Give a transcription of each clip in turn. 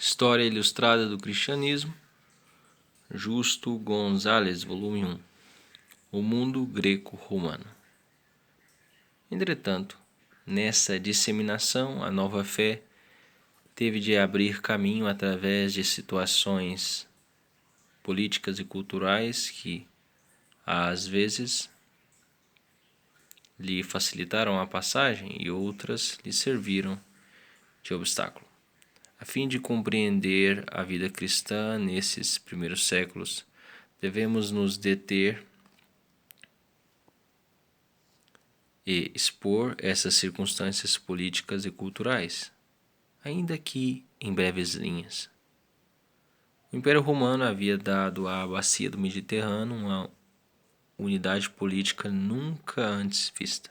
História Ilustrada do Cristianismo, Justo Gonzalez, volume 1. O mundo greco-romano. Entretanto, nessa disseminação, a nova fé teve de abrir caminho através de situações políticas e culturais que, às vezes, lhe facilitaram a passagem e outras lhe serviram de obstáculo. A fim de compreender a vida cristã nesses primeiros séculos, devemos nos deter e expor essas circunstâncias políticas e culturais, ainda que em breves linhas. O Império Romano havia dado à bacia do Mediterrâneo uma unidade política nunca antes vista,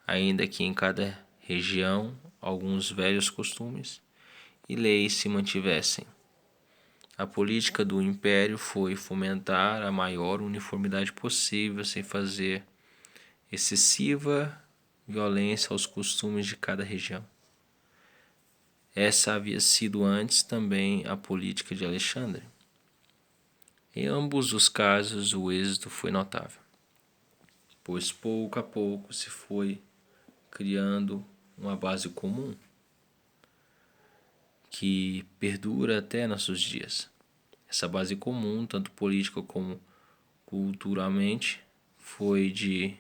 ainda que em cada região alguns velhos costumes e leis se mantivessem. A política do Império foi fomentar a maior uniformidade possível sem fazer excessiva violência aos costumes de cada região. Essa havia sido antes também a política de Alexandre. Em ambos os casos, o êxito foi notável, pois pouco a pouco se foi criando uma base comum que perdura até nossos dias. Essa base comum, tanto política como culturalmente, foi de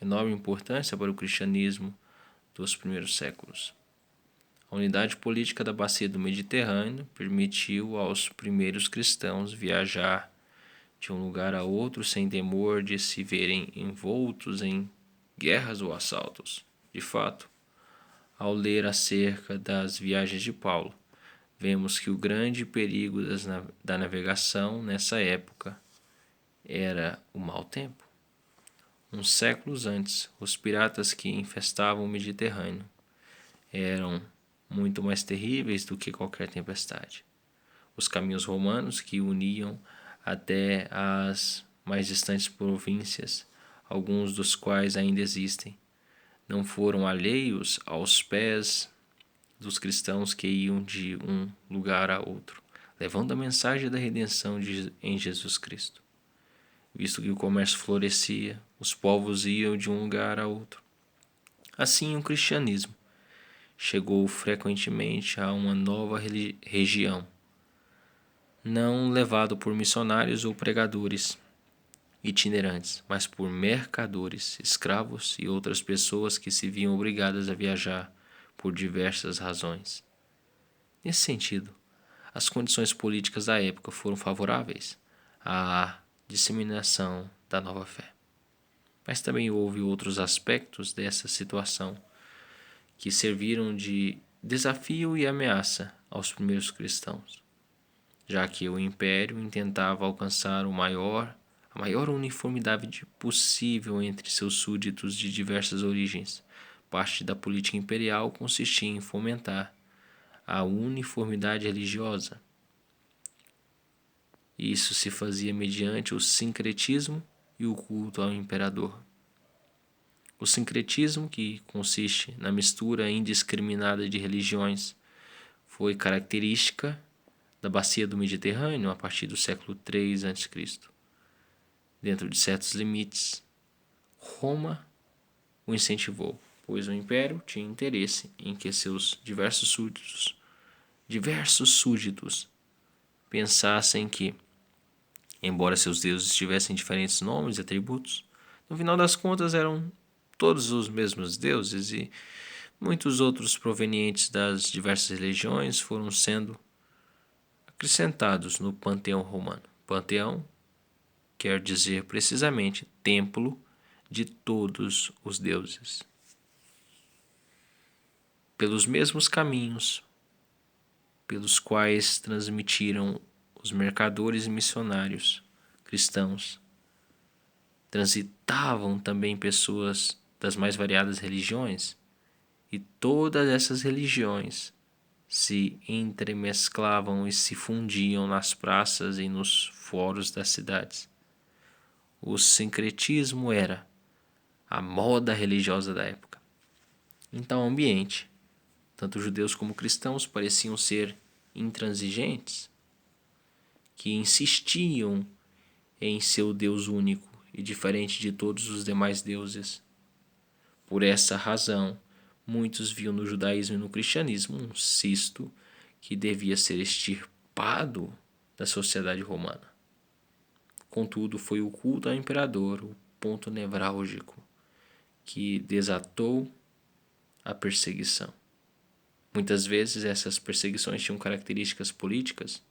enorme importância para o cristianismo dos primeiros séculos. A unidade política da bacia do Mediterrâneo permitiu aos primeiros cristãos viajar de um lugar a outro sem temor de se verem envoltos em guerras ou assaltos. De fato, ao ler acerca das viagens de Paulo, vemos que o grande perigo da navegação nessa época era o mau tempo. Uns séculos antes, os piratas que infestavam o Mediterrâneo eram muito mais terríveis do que qualquer tempestade. Os caminhos romanos que uniam até as mais distantes províncias, alguns dos quais ainda existem, não foram alheios aos pés dos cristãos que iam de um lugar a outro, levando a mensagem da redenção em Jesus Cristo. Visto que o comércio florescia, os povos iam de um lugar a outro. Assim, o cristianismo chegou frequentemente a uma nova região, não levado por missionários ou pregadores itinerantes, mas por mercadores, escravos e outras pessoas que se viam obrigadas a viajar por diversas razões. Nesse sentido, as condições políticas da época foram favoráveis à disseminação da nova fé. Mas também houve outros aspectos dessa situação que serviram de desafio e ameaça aos primeiros cristãos, já que o império intentava alcançar a maior uniformidade possível entre seus súditos de diversas origens. Parte da política imperial consistia em fomentar a uniformidade religiosa. Isso se fazia mediante o sincretismo e o culto ao imperador. O sincretismo, que consiste na mistura indiscriminada de religiões, foi característica da bacia do Mediterrâneo a partir do século III a.C. Dentro de certos limites, Roma o incentivou, pois o império tinha interesse em que seus diversos súditos pensassem que, embora seus deuses tivessem diferentes nomes e atributos, no final das contas eram todos os mesmos deuses, e muitos outros provenientes das diversas religiões foram sendo acrescentados no panteão romano. Panteão quer dizer precisamente templo de todos os deuses. Pelos mesmos caminhos pelos quais transmitiram os mercadores e missionários cristãos, transitavam também pessoas das mais variadas religiões, e todas essas religiões se entremesclavam e se fundiam nas praças e nos fóruns das cidades. O sincretismo era a moda religiosa da época. Em tal ambiente, tanto judeus como cristãos pareciam ser intransigentes que insistiam em seu Deus único e diferente de todos os demais deuses. Por essa razão, muitos viam no judaísmo e no cristianismo um cisto que devia ser extirpado da sociedade romana. Contudo, foi o culto ao imperador o ponto nevrálgico que desatou a perseguição. Muitas vezes essas perseguições tinham características políticas.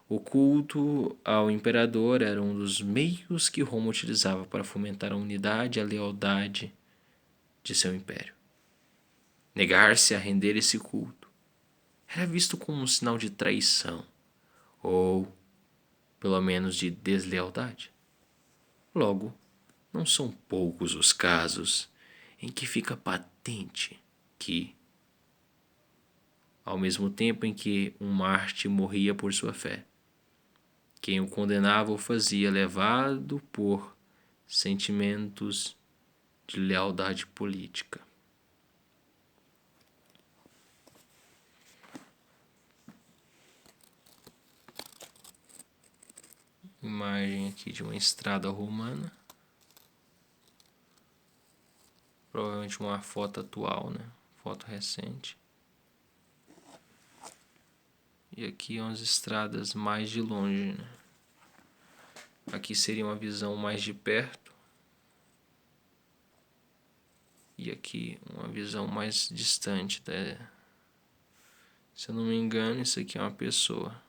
O culto ao imperador era um dos meios que Roma utilizava para fomentar a unidade e a lealdade de seu império. Negar-se a render esse culto era visto como um sinal de traição, ou pelo menos de deslealdade. Logo, não são poucos os casos em que fica patente que, ao mesmo tempo em que um mártir morria por sua fé, quem o condenava o fazia levado por sentimentos de lealdade política. Imagem aqui de uma estrada romana. Provavelmente uma foto atual, né? Foto recente. E aqui umas estradas mais de longe, né? Aqui seria uma visão mais de perto. E aqui uma visão mais distante. Se eu não me engano, isso aqui é uma pessoa.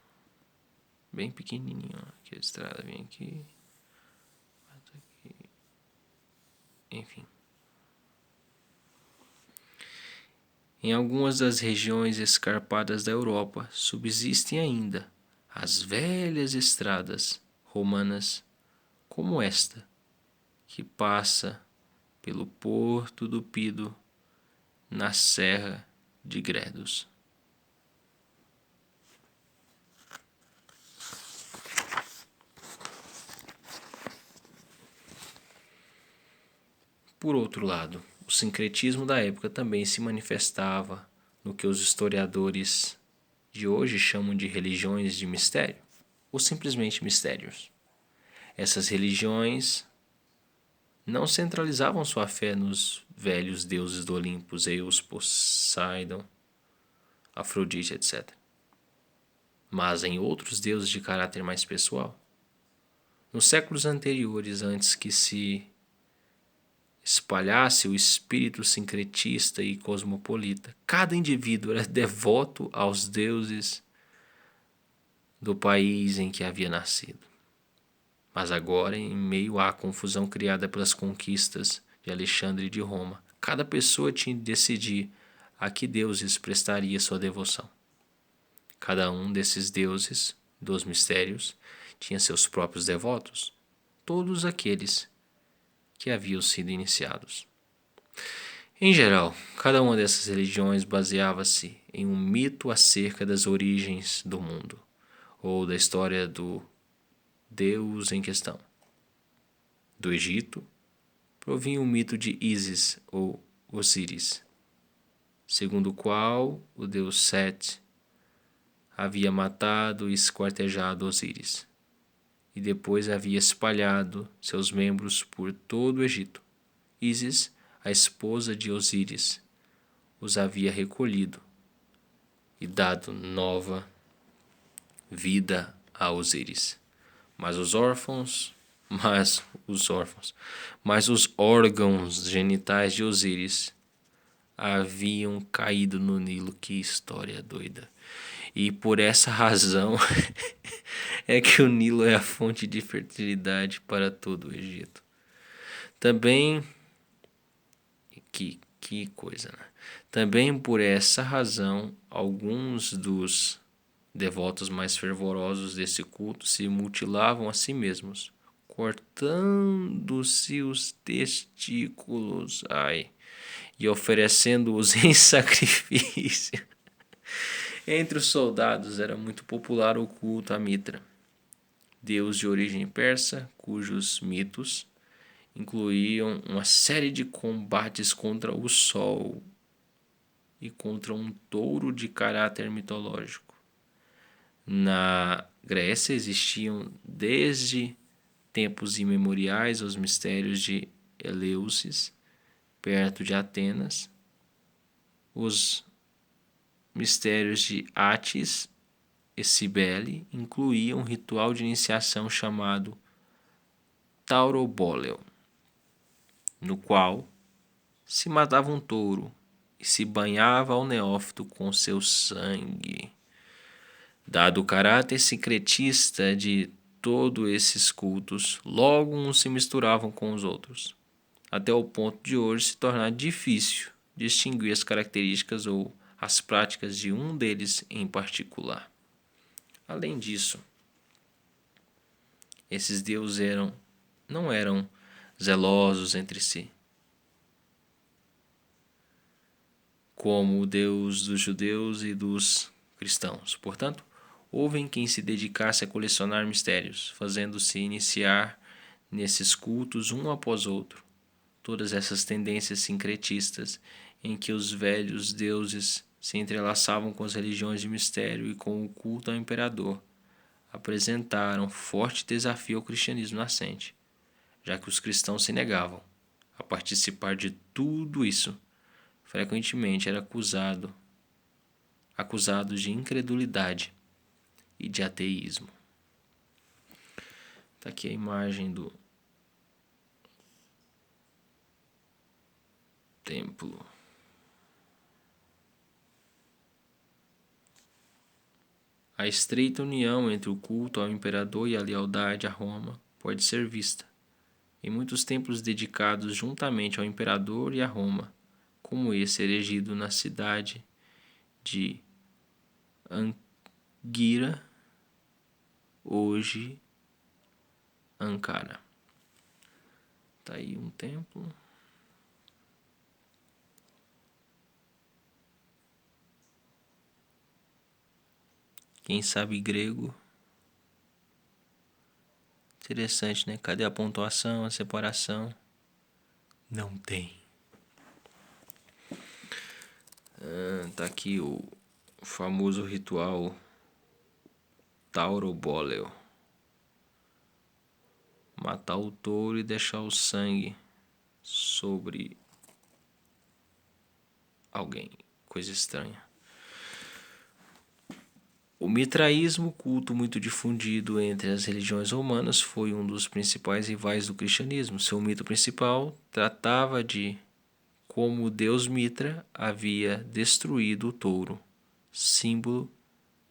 Bem pequenininho, ó. Aqui a estrada vem aqui. Enfim. Em algumas das regiões escarpadas da Europa subsistem ainda as velhas estradas romanas, como esta, que passa pelo Porto do Pido, na Serra de Gredos. Por outro lado, o sincretismo da época também se manifestava no que os historiadores de hoje chamam de religiões de mistério, ou simplesmente mistérios. Essas religiões não centralizavam sua fé nos velhos deuses do Olimpo, Zeus, Poseidon, Afrodite, etc., mas em outros deuses de caráter mais pessoal. Nos séculos anteriores, antes que se espalhasse o espírito sincretista e cosmopolita, cada indivíduo era devoto aos deuses do país em que havia nascido. Mas agora, em meio à confusão criada pelas conquistas de Alexandre e de Roma, cada pessoa tinha de decidir a que deuses prestaria sua devoção. Cada um desses deuses, dos mistérios, tinha seus próprios devotos, todos aqueles que haviam sido iniciados. Em geral, cada uma dessas religiões baseava-se em um mito acerca das origens do mundo, ou da história do Deus em questão. Do Egito, provinha o mito de Ísis ou Osíris, segundo o qual o deus Sete havia matado e esquartejado Osíris, e depois havia espalhado seus membros por todo o Egito. Ísis, a esposa de Osíris, os havia recolhido e dado nova vida a Osíris. Mas os órgãos genitais de Osíris haviam caído no Nilo. Que história doida! E por essa razão é que o Nilo é a fonte de fertilidade para todo o Egito. Também, que coisa, né? Também por essa razão, alguns dos devotos mais fervorosos desse culto se mutilavam a si mesmos, cortando-se os testículos, e oferecendo-os em sacrifício. Entre os soldados era muito popular o culto a Mitra, deus de origem persa, cujos mitos incluíam uma série de combates contra o sol e contra um touro de caráter mitológico. Na Grécia existiam desde tempos imemoriais os mistérios de Eleusis, perto de Atenas, os mistérios de Átis e Cibele incluíam um ritual de iniciação chamado Taurobóleo, no qual se matava um touro e se banhava ao neófito com seu sangue. Dado o caráter sincretista de todos esses cultos, logo uns se misturavam com os outros, até o ponto de hoje se tornar difícil distinguir as características ou as práticas de um deles em particular. Além disso, esses deuses não eram zelosos entre si, como o Deus dos judeus e dos cristãos. Portanto, houve quem se dedicasse a colecionar mistérios, fazendo-se iniciar nesses cultos um após outro. Todas essas tendências sincretistas em que os velhos deuses se entrelaçavam com as religiões de mistério e com o culto ao imperador apresentaram forte desafio ao cristianismo nascente, já que os cristãos se negavam a participar de tudo isso. Frequentemente era acusados de incredulidade e de ateísmo. Está aqui a imagem do templo. A estreita união entre o culto ao imperador e a lealdade a Roma pode ser vista em muitos templos dedicados juntamente ao imperador e a Roma, como esse erigido na cidade de Anguira, hoje Ankara. Tá aí um templo. Quem sabe grego? Interessante, né? Cadê a pontuação, a separação? Não tem. Tá aqui o famoso ritual Taurobóleo. Matar o touro e deixar o sangue sobre alguém. Coisa estranha. O mitraísmo, culto muito difundido entre as religiões romanas, foi um dos principais rivais do cristianismo. Seu mito principal tratava de como o deus Mitra havia destruído o touro, símbolo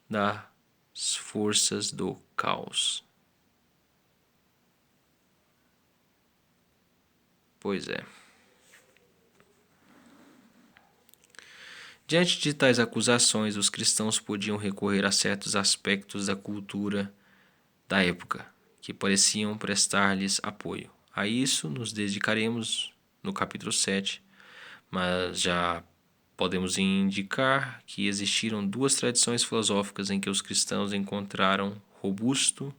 das forças do caos. Pois é. Diante de tais acusações, os cristãos podiam recorrer a certos aspectos da cultura da época, que pareciam prestar-lhes apoio. A isso nos dedicaremos no capítulo 7, mas já podemos indicar que existiram duas tradições filosóficas em que os cristãos encontraram robusto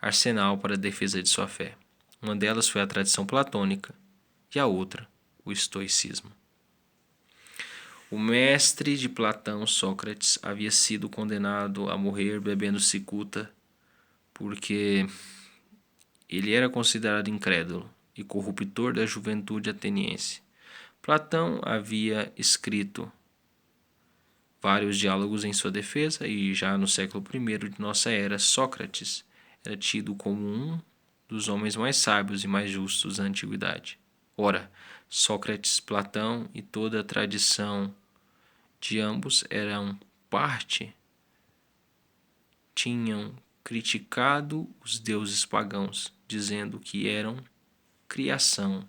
arsenal para a defesa de sua fé. Uma delas foi a tradição platônica e a outra, o estoicismo. O mestre de Platão, Sócrates, havia sido condenado a morrer bebendo cicuta porque ele era considerado incrédulo e corruptor da juventude ateniense. Platão havia escrito vários diálogos em sua defesa e já no século I de nossa era, Sócrates era tido como um dos homens mais sábios e mais justos da antiguidade. Ora, Sócrates, Platão e toda a tradição de ambos tinham criticado os deuses pagãos, dizendo que eram criação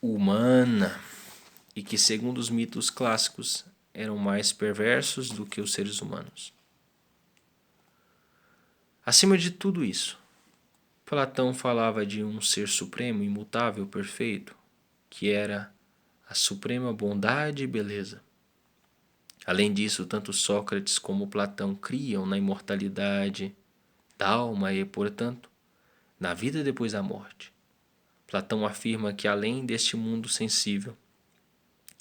humana e que, segundo os mitos clássicos, eram mais perversos do que os seres humanos. Acima de tudo isso, Platão falava de um ser supremo, imutável, perfeito, que era a suprema bondade e beleza. Além disso, tanto Sócrates como Platão criam na imortalidade da alma e, portanto, na vida depois da morte. Platão afirma que além deste mundo sensível,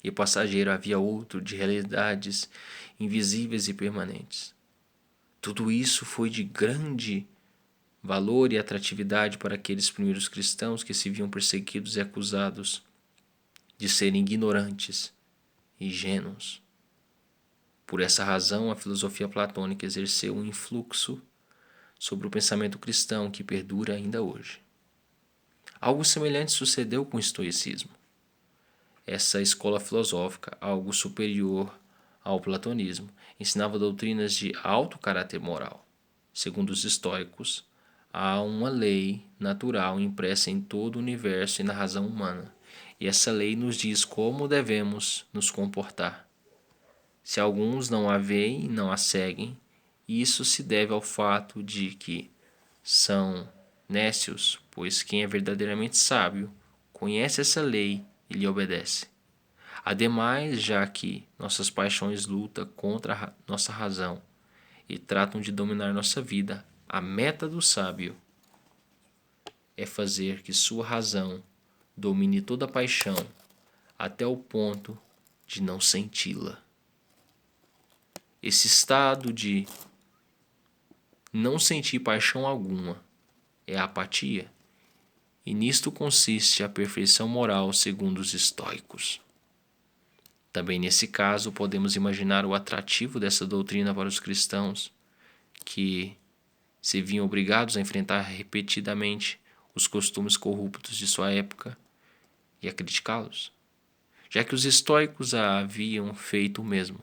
e passageiro havia outro de realidades invisíveis e permanentes. Tudo isso foi de grande valor e atratividade para aqueles primeiros cristãos que se viam perseguidos e acusados de serem ignorantes e ingênuos. Por essa razão, a filosofia platônica exerceu um influxo sobre o pensamento cristão que perdura ainda hoje. Algo semelhante sucedeu com o estoicismo. Essa escola filosófica, algo superior ao platonismo, ensinava doutrinas de alto caráter moral. Segundo os estoicos, há uma lei natural impressa em todo o universo e na razão humana, e essa lei nos diz como devemos nos comportar. Se alguns não a veem e não a seguem, isso se deve ao fato de que são nécios, pois quem é verdadeiramente sábio conhece essa lei e lhe obedece. Ademais, já que nossas paixões lutam contra a nossa razão e tratam de dominar nossa vida, a meta do sábio é fazer que sua razão domine toda paixão até o ponto de não senti-la. Esse estado de não sentir paixão alguma é a apatia, e nisto consiste a perfeição moral segundo os estoicos. Também nesse caso podemos imaginar o atrativo dessa doutrina para os cristãos, que se viam obrigados a enfrentar repetidamente os costumes corruptos de sua época e a criticá-los, já que os estoicos haviam feito o mesmo.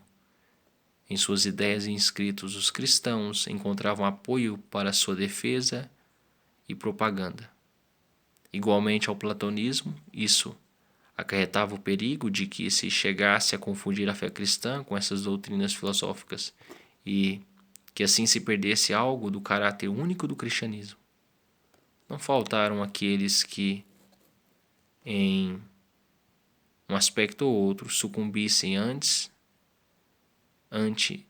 Em suas ideias e escritos, os cristãos encontravam apoio para sua defesa e propaganda. Igualmente ao platonismo, isso acarretava o perigo de que se chegasse a confundir a fé cristã com essas doutrinas filosóficas e que assim se perdesse algo do caráter único do cristianismo. Não faltaram aqueles que, em um aspecto ou outro, sucumbissem ante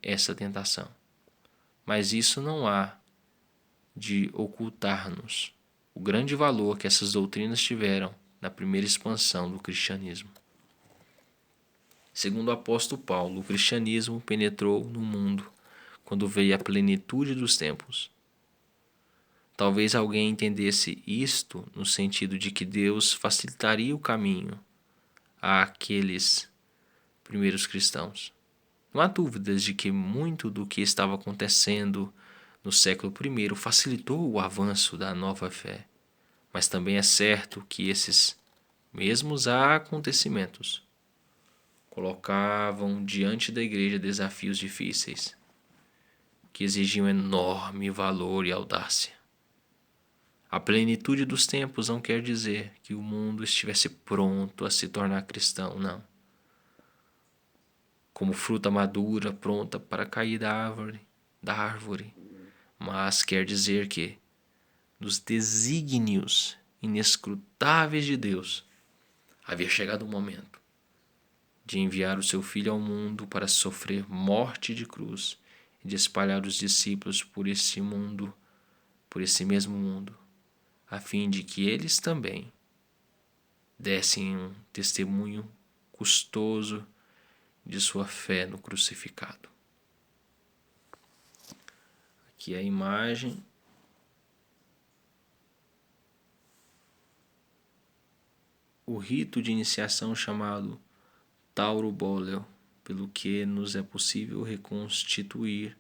essa tentação. Mas isso não há de ocultar-nos o grande valor que essas doutrinas tiveram na primeira expansão do cristianismo. Segundo o apóstolo Paulo, o cristianismo penetrou no mundo quando veio a plenitude dos tempos. Talvez alguém entendesse isto no sentido de que Deus facilitaria o caminho àqueles primeiros cristãos. Não há dúvidas de que muito do que estava acontecendo no século I facilitou o avanço da nova fé, mas também é certo que esses mesmos acontecimentos colocavam diante da igreja desafios difíceis, que exigiam enorme valor e audácia. A plenitude dos tempos não quer dizer que o mundo estivesse pronto a se tornar cristão, não. Como fruta madura pronta para cair da árvore, mas quer dizer que, nos desígnios inescrutáveis de Deus, havia chegado o momento de enviar o seu Filho ao mundo para sofrer morte de cruz e de espalhar os discípulos por esse mesmo mundo, a fim de que eles também dessem um testemunho custoso de sua fé no crucificado. Aqui é a imagem. O rito de iniciação chamado Tauro Boleo, pelo que nos é possível reconstituir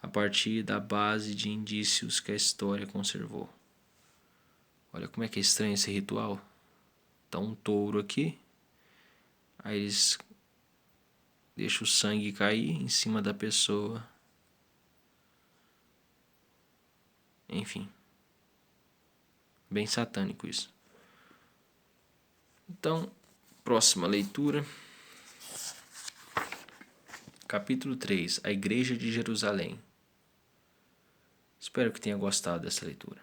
a partir da base de indícios que a história conservou. Olha como é que é estranho esse ritual. Tá um touro aqui, aí eles deixam o sangue cair em cima da pessoa. Enfim, bem satânico isso. Então, próxima leitura. Capítulo 3, a Igreja de Jerusalém. Espero que tenha gostado dessa leitura.